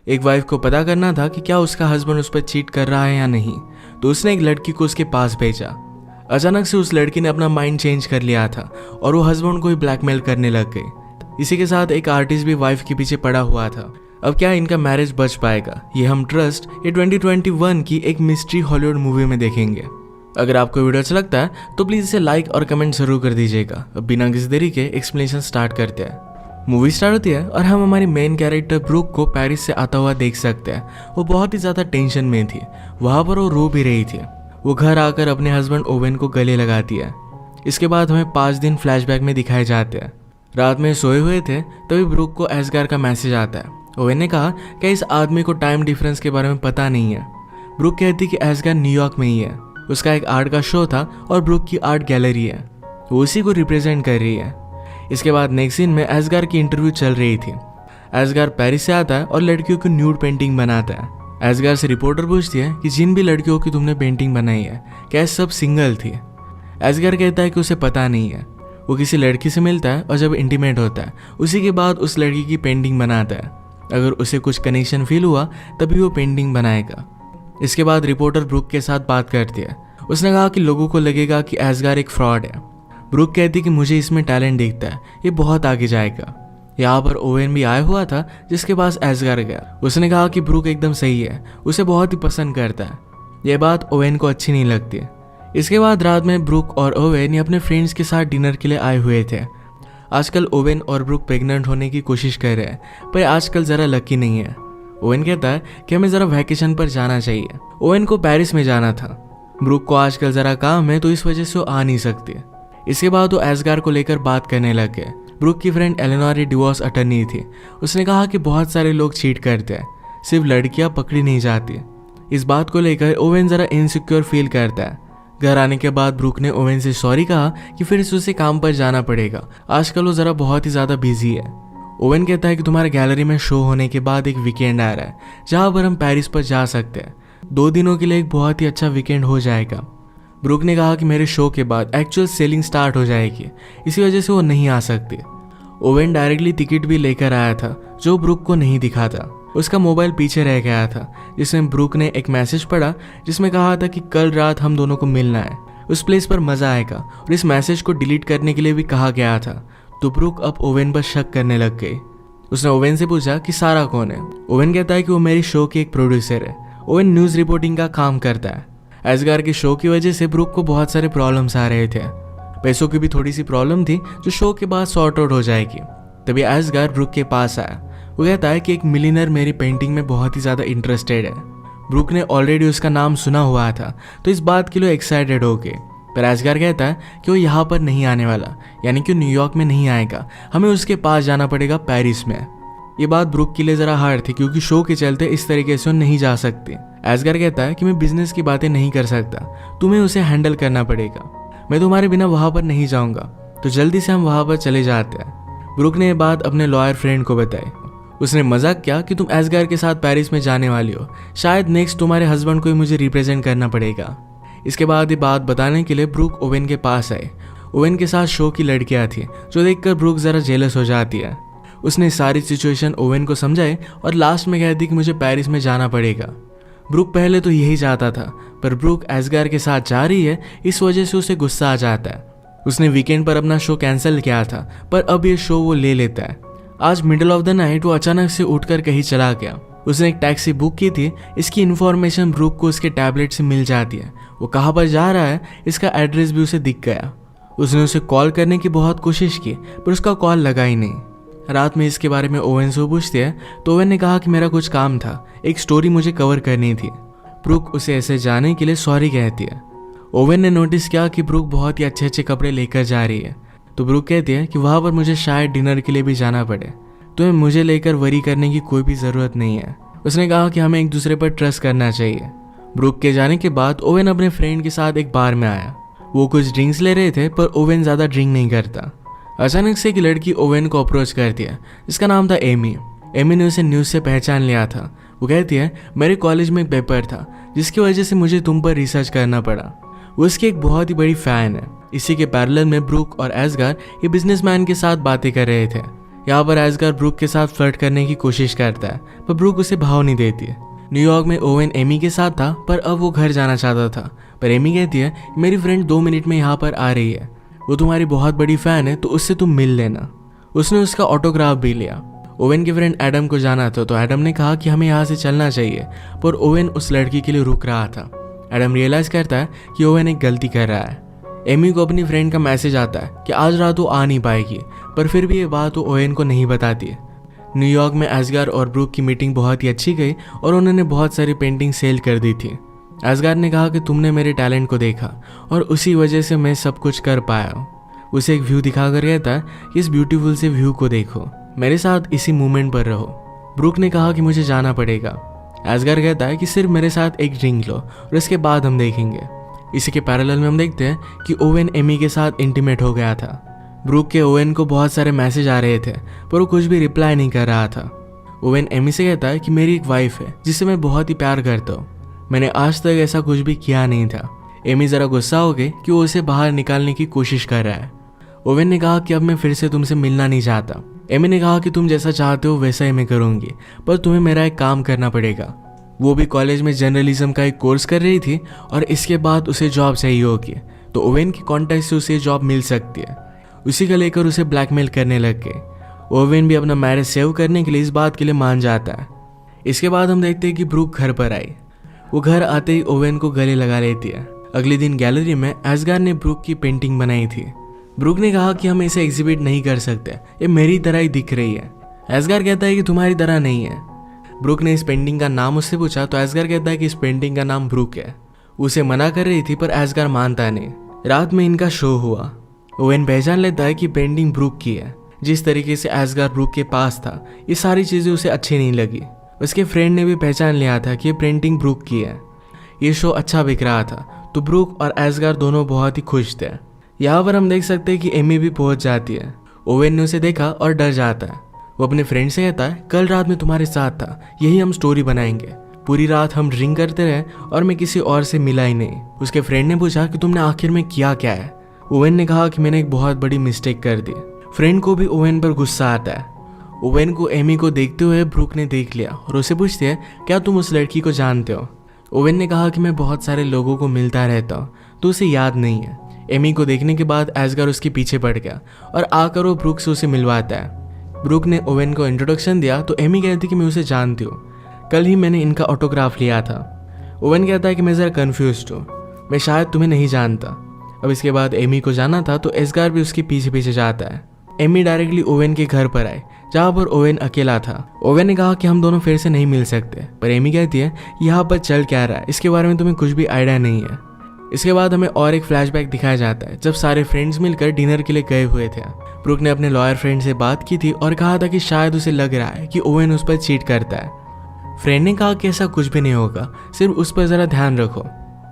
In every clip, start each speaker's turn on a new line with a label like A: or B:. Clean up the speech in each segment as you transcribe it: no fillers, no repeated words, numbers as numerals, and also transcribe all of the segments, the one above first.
A: एक वाइफ को पता करना था कि क्या उसका हस्बैंड उस पर चीट कर रहा है या नहीं, तो उसने एक लड़की को उसके पास भेजा। अचानक से उस लड़की ने अपना माइंड चेंज कर लिया था और वो हस्बैंड को ही ब्लैकमेल करने लग गई। इसी के साथ एक आर्टिस्ट भी वाइफ के पीछे पड़ा हुआ था। अब क्या इनका मैरिज बच पाएगा, ये हम ट्रस्ट ये 2021 की एक मिस्ट्री हॉलीवुड मूवी में देखेंगे। अगर आपको वीडियो अच्छा लगता है तो प्लीज इसे लाइक और कमेंट जरूर कर दीजिएगा। अब बिना किसी देरी के एक्सप्लेनेशन स्टार्ट करते हैं। मूवी स्टार्ट होती है और हम हमारी मेन कैरेक्टर ब्रूक को पेरिस से आता हुआ देख सकते हैं। वो बहुत ही ज्यादा टेंशन में थी, वहां पर वो रो भी रही थी। वो घर आकर अपने हस्बैंड ओवेन को गले लगाती है। इसके बाद हमें 5 दिन फ्लैशबैक में दिखाए जाते हैं। रात में सोए हुए थे तभी ब्रूक को एसगार का मैसेज आता है। ओवेन ने कहा कि इस आदमी को टाइम डिफरेंस के बारे में पता नहीं है। ब्रूक कहती कि एसगार न्यूयॉर्क में ही है। उसका एक आर्ट का शो था और ब्रूक की आर्ट गैलरी है, वो उसी को रिप्रेजेंट कर रही है। इसके बाद नेक्स्ट सीन में एसगार की इंटरव्यू चल रही थी। एसगार पेरिस से आता है और लड़कियों की न्यूड पेंटिंग बनाता है। एसगार से रिपोर्टर पूछती है कि जिन भी लड़कियों की तुमने पेंटिंग बनाई है क्या सब सिंगल थी। एसगार कहता है कि उसे पता नहीं है। वो किसी लड़की से मिलता है और जब इंटीमेट होता है उसी के बाद उस लड़की की पेंटिंग बनाता है। अगर उसे कुछ कनेक्शन फील हुआ तभी वो पेंटिंग बनाएगा। इसके बाद रिपोर्टर ब्रूक के साथ बात करती है। उसने कहा कि लोगों को लगेगा कि एसगार एक फ्रॉड है। ब्रूक कहती कि मुझे इसमें टैलेंट दिखता है, ये बहुत आगे जाएगा। यहाँ पर ओवेन भी आया हुआ था जिसके पास एसगार गया। उसने कहा कि ब्रूक एकदम सही है, उसे बहुत ही पसंद करता है। यह बात ओवेन को अच्छी नहीं लगती। इसके बाद रात में ब्रूक और ओवेन अपने फ्रेंड्स के साथ डिनर के लिए आए हुए थे। आजकल ओवेन और ब्रूक प्रेग्नेंट होने की कोशिश कर रहे हैं, पर आजकल जरा लकी नहीं है। ओवेन कहता है कि हमें जरा वैकेशन पर जाना चाहिए। ओवेन को पेरिस में जाना था। ब्रूक को आजकल जरा काम है तो इस वजह से वो आ नहीं सकती। इसके बाद वो एसगार को लेकर बात करने लग गए। ब्रूक की फ्रेंड एलेनोर डिवोर्स अटर्नी थी। उसने कहा कि बहुत सारे लोग चीट करते हैं, सिर्फ लड़कियां पकड़ी नहीं जाती। इस बात को लेकर ओवेन जरा इनसिक्योर फील करता है। घर आने के बाद ब्रूक ने ओवेन से सॉरी कहा कि फिर से उसे काम पर जाना पड़ेगा, आजकल वो जरा बहुत ही ज्यादा बिजी है। ओवेन कहता है कि तुम्हारे गैलरी में शो होने के बाद एक वीकेंड आ रहा है जहां पर हम पेरिस पर जा सकते हैं। 2 दिनों के लिए एक बहुत ही अच्छा वीकेंड हो जाएगा। ब्रूक ने कहा कि मेरे शो के बाद एक्चुअल सेलिंग स्टार्ट हो जाएगी, इसी वजह से वो नहीं आ सकती। ओवेन डायरेक्टली टिकट भी लेकर आया था जो ब्रूक को नहीं दिखा था। उसका मोबाइल पीछे रह गया था, जिसमें ब्रूक ने एक मैसेज पढ़ा जिसमें कहा था कि कल रात हम दोनों को मिलना है, उस प्लेस पर मजा आएगा। और इस मैसेज को डिलीट करने के लिए भी कहा गया था। तो ब्रूक अब ओवेन पर शक करने लग गई। उसने ओवेन से पूछा कि सारा कौन है। ओवेन कहता है कि वो मेरी शो की एक प्रोड्यूसर है। ओवेन न्यूज रिपोर्टिंग का काम करता है। एसगार के शो की वजह से ब्रूक को बहुत सारे प्रॉब्लम्स आ रहे थे। पैसों की भी थोड़ी सी प्रॉब्लम थी जो शो के बाद सॉर्ट आउट हो जाएगी। तभी एसगार ब्रूक के पास आया। वो कहता है कि एक मिलियनर मेरी पेंटिंग में बहुत ही ज्यादा इंटरेस्टेड है। ब्रूक ने ऑलरेडी उसका नाम सुना हुआ था तो इस बात के लिए एक्साइटेड हो गए। पर एसगार कहता है कि वो यहाँ पर नहीं आने वाला, यानी कि न्यूयॉर्क में नहीं आएगा, हमें उसके पास जाना पड़ेगा पेरिस में। ये बात ब्रूक के लिए जरा हार्ड थी क्योंकि शो के चलते इस तरीके से वो नहीं जा सकती। एसगार कहता है कि मैं बिजनेस की बातें नहीं कर सकता, तुम्हें उसे हैंडल करना पड़ेगा, मैं तुम्हारे बिना वहां पर नहीं जाऊंगा। तो जल्दी से हम वहां पर चले जाते हैं। ब्रूक ने यह बात अपने लॉयर फ्रेंड को बताई। उसने मजाक किया कि तुम एसगार के साथ पेरिस में जाने वाली हो, शायद नेक्स्ट तुम्हारे हस्बैंड को ही मुझे रिप्रेजेंट करना पड़ेगा। इसके बाद ये बात बताने के लिए ब्रूक ओवेन के पास आए। ओवेन के साथ शो की लड़कियां थी जो देखकर ब्रूक जरा जेलस हो जाती है। उसने सारी सिचुएशन ओवेन को समझाई और लास्ट में कहती कि मुझे पेरिस में जाना पड़ेगा। ब्रूक पहले तो यही चाहता था, पर ब्रूक एसगार के साथ जा रही है, इस वजह से उसे गुस्सा आ जाता है। उसने वीकेंड पर अपना शो कैंसिल किया था, पर अब ये शो वो ले लेता है। आज मिडिल ऑफ द नाइट वो अचानक से उठकर कहीं चला गया। उसने एक टैक्सी बुक की थी। इसकी इन्फॉर्मेशन ब्रूक को उसके टैबलेट से मिल जाती है। वो कहाँ पर जा रहा है इसका एड्रेस भी उसे दिख गया। उसने उसे कॉल करने की बहुत कोशिश की पर उसका कॉल लगा ही नहीं। रात में इसके बारे में ओवेन से पूछते हैं तो ओवेन ने कहा कि मेरा कुछ काम था, एक स्टोरी मुझे कवर करनी थी। ब्रूक उसे ऐसे जाने के लिए सॉरी कहती है। ओवेन ने नोटिस किया कि ब्रूक बहुत ही अच्छे अच्छे कपड़े लेकर जा रही है, तो ब्रूक कहती है कि वहां पर मुझे शायद डिनर के लिए भी जाना पड़े, तुम्हें मुझे लेकर वरी करने की कोई भी जरूरत नहीं है। उसने कहा कि हमें एक दूसरे पर ट्रस्ट करना चाहिए। ब्रूक के जाने के बाद ओवेन अपने फ्रेंड के साथ एक बार में आया। वो कुछ ड्रिंक्स ले रहे थे पर ओवेन ज्यादा ड्रिंक नहीं करता। अचानक से एक लड़की ओवेन को अप्रोच करती है जिसका नाम था एमी। एमी ने उसे न्यूज से पहचान लिया था। वो कहती है मेरे कॉलेज में एक पेपर था जिसकी वजह से मुझे तुम पर रिसर्च करना पड़ा। वो उसकी एक बहुत ही बड़ी फैन है। इसी के पैरेलल में ब्रूक और एसगार ये बिजनेसमैन के साथ बातें कर रहे थे। यहाँ पर एस्गार ब्रूक के साथ फ्लर्ट करने की कोशिश करता है, पर ब्रूक उसे भाव नहीं देती है। न्यूयॉर्क में ओवेन एमी के साथ था, पर अब वो घर जाना चाहता था। पर एमी कहती है मेरी फ्रेंड 2 मिनट में यहाँ पर आ रही है, वो तुम्हारी बहुत बड़ी फैन है, तो उससे तुम मिल लेना। उसने उसका ऑटोग्राफ भी लिया। ओवेन के फ्रेंड एडम को जाना था, तो एडम ने कहा कि हमें यहाँ से चलना चाहिए, पर ओवेन उस लड़की के लिए रुक रहा था। एडम रियलाइज करता है कि ओवेन एक गलती कर रहा है। एमी को अपनी फ्रेंड का मैसेज आता है कि आज रात वो आ नहीं पाएगी, पर फिर भी ये बात वो ओवेन को नहीं बताती है। न्यूयॉर्क में एस्गार और ब्रूक की मीटिंग बहुत ही अच्छी गई और उन्होंने बहुत सारी पेंटिंग सेल कर दी थी। एस्गार ने कहा कि तुमने मेरे टैलेंट को देखा और उसी वजह से मैं सब कुछ कर पाया हूँ। उसे एक व्यू दिखाकर कहता है कि इस ब्यूटीफुल से व्यू को देखो, मेरे साथ इसी मूवमेंट पर रहो। ब्रूक ने कहा कि मुझे जाना पड़ेगा। एस्गार कहता है कि सिर्फ मेरे साथ एक ड्रिंक लो और इसके बाद हम देखेंगे। इसी के पैरेलल में हम देखते हैं कि ओवेन एमी के साथ इंटीमेट हो गया था। ब्रूक के ओवेन को बहुत सारे मैसेज आ रहे थे, पर वो कुछ भी रिप्लाई नहीं कर रहा था। ओवेन एमी से कहता है कि मेरी एक वाइफ है जिसे मैं बहुत ही प्यार करता हूँ, मैंने आज तक ऐसा कुछ भी किया नहीं था। एमी जरा गुस्सा हो गई कि वो उसे बाहर निकालने की कोशिश कर रहा है। ओवेन ने कहा कि अब मैं फिर से तुमसे मिलना नहीं चाहता। एमी ने कहा कि तुम जैसा चाहते हो वैसा ही मैं करूंगी, पर तुम्हें मेरा एक काम करना पड़ेगा। वो भी कॉलेज में जर्नलिज्म का एक कोर्स कर रही थी और इसके बाद उसे जॉब चाहिए होगी, तो ओवेन के कॉन्टैक्ट से उसे जॉब मिल सकती है। उसी का लेकर उसे ब्लैकमेल करने लग गए। ओवेन भी अपना मैरिज सेव करने के लिए इस बात के लिए मान जाता है। इसके बाद हम देखते हैं कि ब्रूक घर पर आई। वो घर आते ही ओवेन को गले लगा लेती है। अगले दिन गैलरी में एस्गार ने ब्रूक की पेंटिंग बनाई थी। ब्रूक ने कहा कि हम इसे एग्जिबिट नहीं कर सकते, ये मेरी तरह ही दिख रही है। एस्गार कहता है कि तुम्हारी तरह नहीं है। ब्रूक ने इस पेंटिंग का नाम उससे पूछा, तो एस्गार कहता है कि इस पेंटिंग का नाम ब्रूक है। उसे मना कर रही थी, पर एस्गार मानता नहीं। रात में इनका शो हुआ। ओवेन पहचान लेता है कि पेंटिंग ब्रूक की है। जिस तरीके से एस्गार ब्रूक के पास था, ये सारी चीजें उसे अच्छी नहीं लगी। उसके फ्रेंड ने भी पहचान लिया था कि ये पेंटिंग ब्रूक की है। ये शो अच्छा बिक रहा था, तो ब्रूक और एस्गार दोनों बहुत ही खुश थे। यहाँ पर हम देख सकते हैं कि एमी भी पहुंच जाती है। ओवेन ने उसे देखा और डर जाता है। वो अपने फ्रेंड से कहता है कल रात में तुम्हारे साथ था, यही हम स्टोरी बनाएंगे। पूरी रात हम ड्रिंक करते रहे और मैं किसी और से मिला ही नहीं। उसके फ्रेंड ने पूछा कि तुमने आखिर में किया क्या है। ओवेन ने कहा कि मैंने एक बहुत बड़ी मिस्टेक कर दी। फ्रेंड को भी ओवेन पर गुस्सा आता है। ओवेन को एमी को देखते हुए ब्रूक ने देख लिया और उसे पूछती है क्या तुम उस लड़की को जानते हो। ओवेन ने कहा कि मैं बहुत सारे लोगों को मिलता रहता हूँ, तो उसे याद नहीं है। एमी को देखने के बाद एस्गार उसके पीछे पड़ गया और आकर वो ब्रूक से उसे मिलवाता है। ब्रूक ने ओवेन को इंट्रोडक्शन दिया, तो एमी कहती कि मैं उसे जानती हूँ, कल ही मैंने इनका ऑटोग्राफ लिया था। ओवेन कहता है कि मैं ज़रा कन्फ्यूज्ड हूँ, मैं शायद तुम्हें नहीं जानता। अब इसके बाद एमी को जाना था, तो एस्गार भी उसके पीछे पीछे जाता है। एमी डायरेक्टली ओवेन के घर पर आए, जहाँ पर ओवेन अकेला था। ओवेन ने कहा कि हम दोनों फिर से नहीं मिल सकते, पर एमी कहती है यहाँ पर चल क्या रहा है, इसके बारे में तुम्हें कुछ भी आइडिया नहीं है। इसके बाद हमें और एक फ्लैशबैक दिखाया जाता है, जब सारे फ्रेंड्स मिलकर डिनर के लिए गए हुए थे। ब्रूक ने अपने लॉयर फ्रेंड से बात की थी और कहा था कि शायद उसे लग रहा है कि ओवेन उस पर चीट करता है। फ्रेंड ने कहा कि ऐसा कुछ भी नहीं होगा, सिर्फ उस पर ज़रा ध्यान रखो।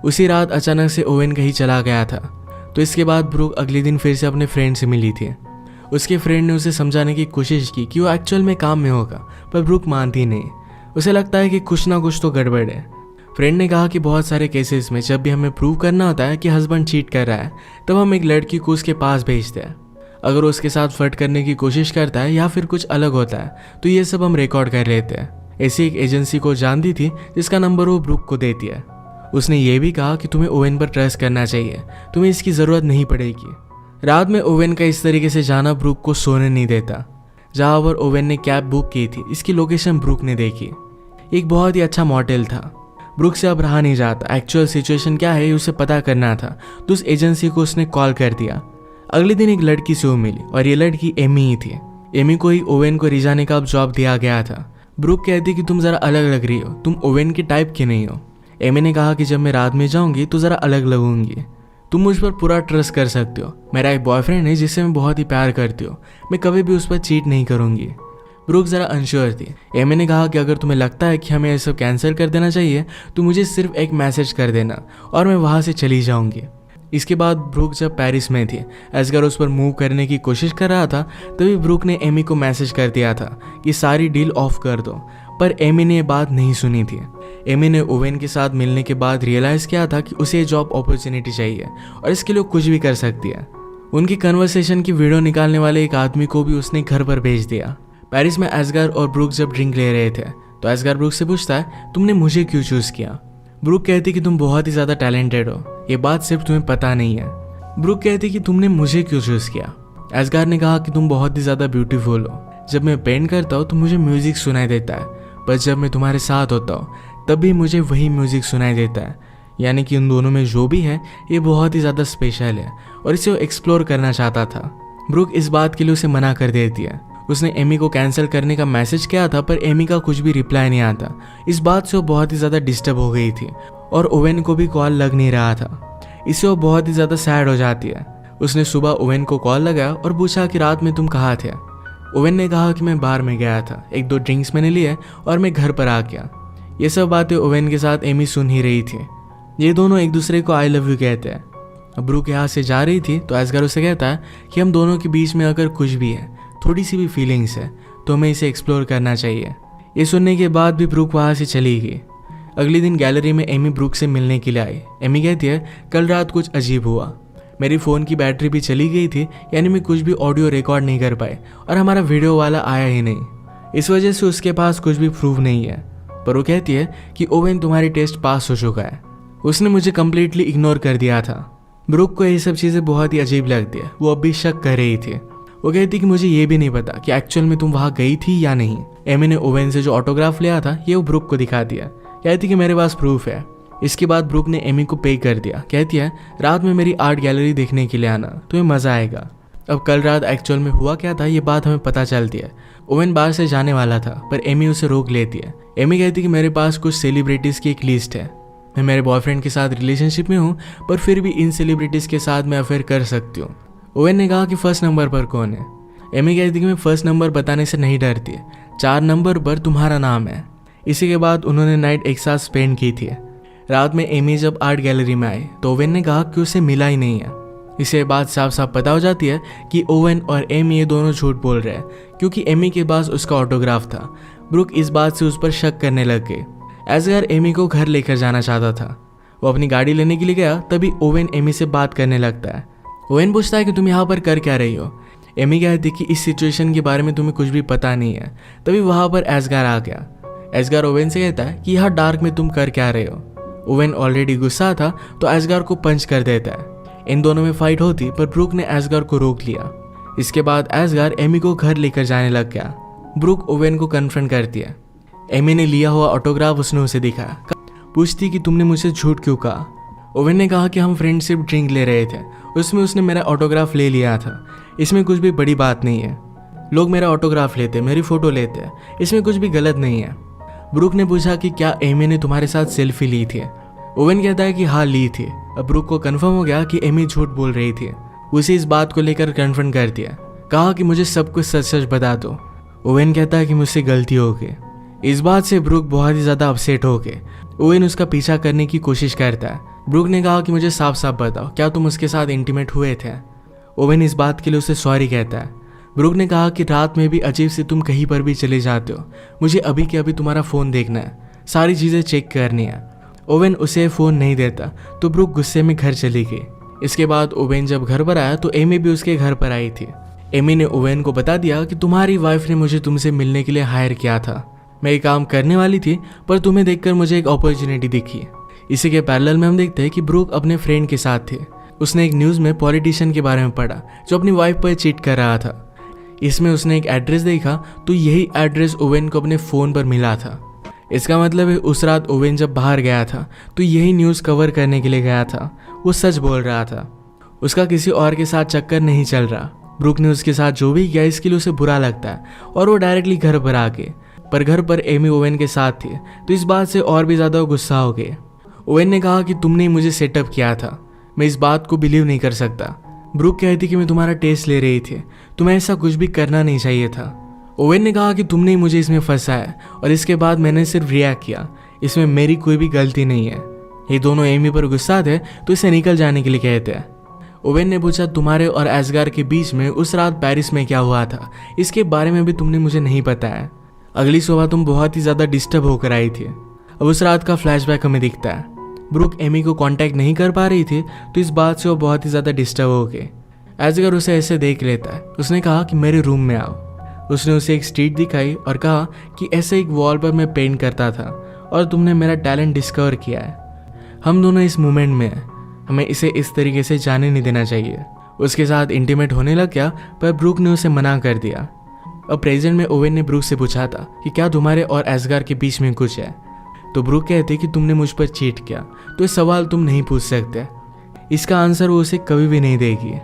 A: उसी रात अचानक से ओवेन कहीं चला गया था, तो इसके बाद ब्रूक अगले दिन फिर से अपने फ्रेंड से मिली थी। उसके फ्रेंड ने उसे समझाने की कोशिश की कि वो एक्चुअल में काम में होगा, पर ब्रूक मानती नहीं। उसे लगता है कि कुछ ना कुछ तो गड़बड़ है। फ्रेंड ने कहा कि बहुत सारे केसेस में जब भी हमें प्रूव करना होता है कि हस्बैंड चीट कर रहा है, तब हम एक लड़की को उसके पास भेजते हैं। अगर वो उसके साथ फ्लर्ट करने की कोशिश करता है या फिर कुछ अलग होता है, तो ये सब हम रिकॉर्ड कर लेते हैं। ऐसी एक एजेंसी को जानती थी जिसका नंबर वो ब्रूक को देती है। उसने ये भी कहा कि तुम्हें ओवेन पर ट्रस्ट करना चाहिए, तुम्हें इसकी ज़रूरत नहीं पड़ेगी। रात में ओवेन का इस तरीके से जाना ब्रूक को सोने नहीं देता। जहाँ पर ओवेन ने कैब बुक की थी, इसकी लोकेशन ब्रूक ने देखी। एक बहुत ही अच्छा मॉडल था। ब्रूक से अब रहा नहीं जाता, एक्चुअल सिचुएशन क्या है उसे पता करना था, तो उस एजेंसी को उसने कॉल कर दिया। अगले दिन एक लड़की से वो मिली और ये लड़की एमी ही थी। एमी को ही ओवेन को रिजाने का अब जॉब दिया गया था। ब्रूक कहती कि तुम ज़रा अलग लग रही हो, तुम ओवेन की टाइप की नहीं हो। एमी ने कहा कि जब मैं रात में जाऊंगी तो ज़रा अलग लगूंगी, तुम मुझ पर पूरा ट्रस्ट कर सकते हो। मेरा एक बॉयफ्रेंड है जिससे मैं बहुत ही प्यार करती हूँ, मैं कभी भी उस पर चीट नहीं करूँगी। ब्रूक ज़रा अनश्योर थी। एमी ने कहा कि अगर तुम्हें लगता है कि हमें ये सब कैंसिल कर देना चाहिए, तो मुझे सिर्फ एक मैसेज कर देना और मैं वहाँ से चली जाऊँगी। इसके बाद ब्रूक जब पेरिस में थी, एस्गार उस पर मूव करने की कोशिश कर रहा था, तभी ब्रूक ने एमी को मैसेज कर दिया था कि सारी डील ऑफ कर दो, पर एमी ने ये बात नहीं सुनी थी। एमी ने ओवेन के साथ मिलने के बाद रियलाइज़ किया था कि उसे जॉब अपॉर्चुनिटी चाहिए और इसके लिए कुछ भी कर सकती है। उनकी कन्वर्सेशन की वीडियो निकालने वाले एक आदमी को भी उसने घर पर भेज दिया। पेरिस में एस्गार और ब्रूक जब ड्रिंक ले रहे थे तो एस्गार ब्रूक से पूछता है, तुमने मुझे क्यों चूज किया? ब्रूक कहती कि तुम बहुत ही ज्यादा टैलेंटेड हो, ये बात सिर्फ तुम्हें पता नहीं है। ब्रूक कहती कि तुमने मुझे क्यों चूज किया? एस्गार ने कहा कि तुम बहुत ही ज्यादा ब्यूटीफुल हो, जब मैं पेंट करता हूँ तो मुझे म्यूजिक सुनाई देता है, पर जब मैं तुम्हारे साथ होता हूँ तब भी मुझे वही म्यूजिक सुनाई देता है। यानी कि उन दोनों में जो भी है ये बहुत ही ज़्यादा स्पेशल है और इसे वो एक्सप्लोर करना चाहता था। ब्रूक इस बात के लिए उसे मना कर देती है। उसने एमी को कैंसिल करने का मैसेज किया था पर एमी का कुछ भी रिप्लाई नहीं आता। इस बात से वो बहुत ही ज़्यादा डिस्टर्ब हो गई थी और ओवेन को भी कॉल लग नहीं रहा था। इससे वो बहुत ही ज़्यादा सैड हो जाती है। उसने सुबह ओवेन को कॉल लगाया और पूछा कि रात में तुम कहाँ थे? ओवेन ने कहा कि मैं बार में गया था, 1-2 ड्रिंक्स मैंने लिए और मैं घर पर आ गया। ये सब बातें ओवेन के साथ एमी सुन ही रही थी। ये दोनों एक दूसरे को आई लव यू कहते हैं। अब ब्रूक यहाँ से जा रही थी तो एस्गार उसे कहता है कि हम दोनों के बीच में अगर कुछ भी है, थोड़ी सी भी फीलिंग्स है, तो हमें इसे एक्सप्लोर करना चाहिए। ये सुनने के बाद भी ब्रूक वहाँ से चली गई। अगले दिन गैलरी में एमी ब्रूक से मिलने के लिए आई। एमी कहती है, कल रात कुछ अजीब हुआ, मेरी फ़ोन की बैटरी भी चली गई थी, यानी मैं कुछ भी ऑडियो रिकॉर्ड नहीं कर पाए और हमारा वीडियो वाला आया ही नहीं। इस वजह से उसके पास कुछ भी प्रूफ नहीं है। पर वो कहती है कि ओवेन तुम्हारी टेस्ट पास हो चुका है, उसने मुझे कम्प्लीटली इग्नोर कर दिया था। ब्रूक को ये सब चीज़ें बहुत ही अजीब लगती है। वो अब भी शक कर रही थी। वो कहती कि मुझे ये भी नहीं पता कि एक्चुअल में तुम वहाँ गई थी या नहीं। एमी ने ओवेन से जो ऑटोग्राफ लिया था ये वो ब्रूक को दिखा दिया। कहती कि मेरे पास प्रूफ है। इसके बाद ब्रूक ने एमी को पे कर दिया। कहती है, रात में मेरी आर्ट गैलरी देखने के लिए आना, तुम्हें मज़ा आएगा। अब कल रात एक्चुअल में हुआ क्या था ये बात हमें पता चलती है। ओवेन बाहर से जाने वाला था पर एमी उसे रोक लेती है। एमी कहती कि मेरे पास कुछ सेलिब्रिटीज़ की एक लिस्ट है, मैं मेरे बॉयफ्रेंड के साथ रिलेशनशिप में हूँ पर फिर भी इन सेलिब्रिटीज़ के साथ मैं अफेयर कर सकती हूँ। ओवेन ने कहा कि फर्स्ट नंबर पर कौन है? एमी कहती कि मैं फर्स्ट नंबर बताने से नहीं डरती, 4 नंबर पर तुम्हारा नाम है। इसी के बाद उन्होंने नाइट एक साथ स्पेंड की थी। रात में एमी जब आर्ट गैलरी में आई तो ओवेन ने कहा कि उसे मिला ही नहीं है। इससे बात साफ साफ पता हो जाती है कि ओवेन और एमी ये दोनों झूठ बोल रहे हैं, क्योंकि एमी के पास उसका ऑटोग्राफ था। ब्रूक इस बात से उस पर शक करने लग गई। एस्गार एमी को घर लेकर जाना चाहता था। वो अपनी गाड़ी लेने के लिए गया, तभी ओवेन एमी से बात करने लगता है। ओवेन पूछता है कि तुम यहाँ पर कर क्या रही हो? एमी कहती कि इस सिचुएशन के बारे में तुम्हें कुछ भी पता नहीं है। तभी वहाँ पर एस्गार आ गया। एस्गार ओवेन से कहता है कि यहाँ डार्क में तुम कर क्या रहे हो? ओवेन ऑलरेडी गुस्सा था तो एस्गार को पंच कर देता है। इन दोनों में फाइट होती पर ब्रूक ने एस्गार को रोक लिया। इसके बाद एस्गार एमी को घर लेकर जाने लग गया। ब्रूक ओवेन को कन्फ्रंट करती है। एमी ने लिया हुआ ऑटोग्राफ उसने उसे दिखाया। पूछती कि तुमने मुझसे झूठ क्यों कहा? ओवेन ने कहा कि हम फ्रेंडशिप ड्रिंक ले रहे थे, उसमें उसने मेरा ऑटोग्राफ ले लिया था, इसमें कुछ भी बड़ी बात नहीं है। लोग मेरा ऑटोग्राफ लेते, मेरी फ़ोटो लेते, इसमें कुछ भी गलत नहीं है। ब्रूक ने पूछा कि क्या एमी ने तुम्हारे साथ सेल्फी ली थी? ओवेन कहता है कि हाँ ली थी। अब ब्रूक को कंफर्म हो गया कि एमी झूठ बोल रही थी। उसे इस बात को लेकर कन्फ्रंट कर दिया। कहा कि मुझे सब कुछ सच सच बता दो। ओवेन कहता है कि मुझसे गलती हो गई। इस बात से ब्रूक बहुत ही ज़्यादा अपसेट हो गए। ओवेन उसका पीछा करने की कोशिश करता है। ब्रूक ने कहा कि मुझे साफ साफ बताओ, क्या तुम उसके साथ इंटीमेट हुए थे? ओवेन इस बात के लिए उसे सॉरी कहता है। ब्रूक ने कहा कि रात में भी अजीब से तुम कहीं पर भी चले जाते हो, मुझे अभी के अभी तुम्हारा फ़ोन देखना है, सारी चीज़ें चेक करनी है। ओवेन उसे फ़ोन नहीं देता तो ब्रूक गुस्से में घर चली गई। इसके बाद ओवेन जब घर पर आया तो एमी भी उसके घर पर आई थी। एमी ने ओवेन को बता दिया कि तुम्हारी वाइफ ने मुझे तुमसे मिलने के लिए हायर किया था। मैं ये काम करने वाली थी पर तुम्हें देखकर मुझे एक अपॉर्चुनिटी दिखी। इसी के पैरेलल में हम देखते हैं कि ब्रूक अपने फ्रेंड के साथ थे। उसने एक न्यूज़ में पॉलिटिशियन के बारे में पढ़ा जो अपनी वाइफ पर चीट कर रहा था। इसमें उसने एक एड्रेस देखा तो यही एड्रेस ओवेन को अपने फ़ोन पर मिला था। इसका मतलब है उस रात ओवेन जब बाहर गया था तो यही न्यूज़ कवर करने के लिए गया था। वो सच बोल रहा था, उसका किसी और के साथ चक्कर नहीं चल रहा। ब्रूक ने उसके साथ जो भी किया इसके लिए उसे बुरा लगता है और वो डायरेक्टली घर पर आ गए। पर घर पर एमी ओवेन के साथ थी तो इस बात से और भी ज़्यादा गुस्सा हो गए। ओवेन ने कहा कि तुमने मुझे सेटअप किया था, मैं इस बात को बिलीव नहीं कर सकता। ब्रूक कहती कि मैं तुम्हारा टेस्ट ले रही थी, तुम्हें ऐसा कुछ भी करना नहीं चाहिए था। ओवेन ने कहा कि तुमने मुझे इसमें फंसाया और इसके बाद मैंने सिर्फ रिएक्ट किया, इसमें मेरी कोई भी गलती नहीं है। ये दोनों एमी पर गुस्सा थे तो इसे निकल जाने के लिए कहते हैं। ओवेन ने पूछा तुम्हारे और एस्गार के बीच में उस रात पेरिस में क्या हुआ था, इसके बारे में भी तुमने मुझे नहीं बताया। अगली सुबह तुम बहुत ही ज़्यादा डिस्टर्ब होकर आई थी। अब उस रात का फ्लैशबैक हमें दिखता है। ब्रूक एमी को कांटेक्ट नहीं कर पा रही थी तो इस बात से वो बहुत ही ज़्यादा डिस्टर्ब हो गए। एजगर उसे ऐसे देख लेता है। उसने कहा कि मेरे रूम में आओ। उसने उसे एक स्ट्रीट दिखाई और कहा कि ऐसे एक वॉल पर मैं पेंट करता था और तुमने मेरा टैलेंट डिस्कवर किया है। हम दोनों इस मोमेंट में हैं, हमें इसे इस तरीके से जाने नहीं देना चाहिए। उसके साथ इंटीमेट होने लग गया, पर ब्रूक ने उसे मना कर दिया। अब प्रेजेंट में ओवेन ने ब्रूक से पूछा था कि क्या तुम्हारे और एसगार के बीच में कुछ है। तो ब्रूक कहते कि तुमने मुझ पर चीट किया, तो ये सवाल तुम नहीं पूछ सकते। इसका आंसर वो उसे कभी भी नहीं देगी।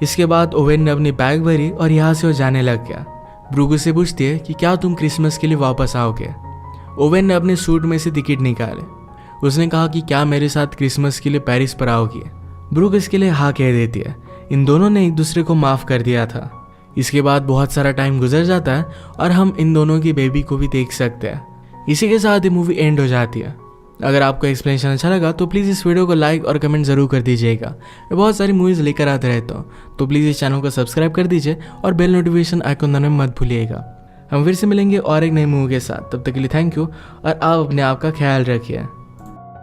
A: इसके बाद ओवेन ने अपनी बैग भरी और यहाँ से वो जाने लग गया। ब्रूक उसे पूछती है कि क्या तुम क्रिसमस के लिए वापस आओगे। ओवेन ने अपने सूट में से टिकट निकाले। उसने कहा कि क्या मेरे साथ क्रिसमस के लिए पेरिस पर आओगी। ब्रूक इसके लिए हाँ कह देती है। इन दोनों ने एक दूसरे को माफ़ कर दिया था। इसके बाद बहुत सारा टाइम गुजर जाता है और हम इन दोनों की बेबी को भी देख सकते हैं। इसी के साथ ये मूवी एंड हो जाती है। अगर आपको एक्सप्लेनेशन अच्छा लगा तो प्लीज़ इस वीडियो को लाइक और कमेंट ज़रूर कर दीजिएगा। मैं बहुत सारी मूवीज़ लेकर आते रहता हूँ, तो प्लीज़ इस चैनल को सब्सक्राइब कर दीजिए और बेल नोटिफिकेशन आइकन दबाना मत भूलिएगा। हम फिर से मिलेंगे और एक नई मूवी के साथ। तब तक के लिए थैंक यू और आप अपने आप का ख्याल रखिए।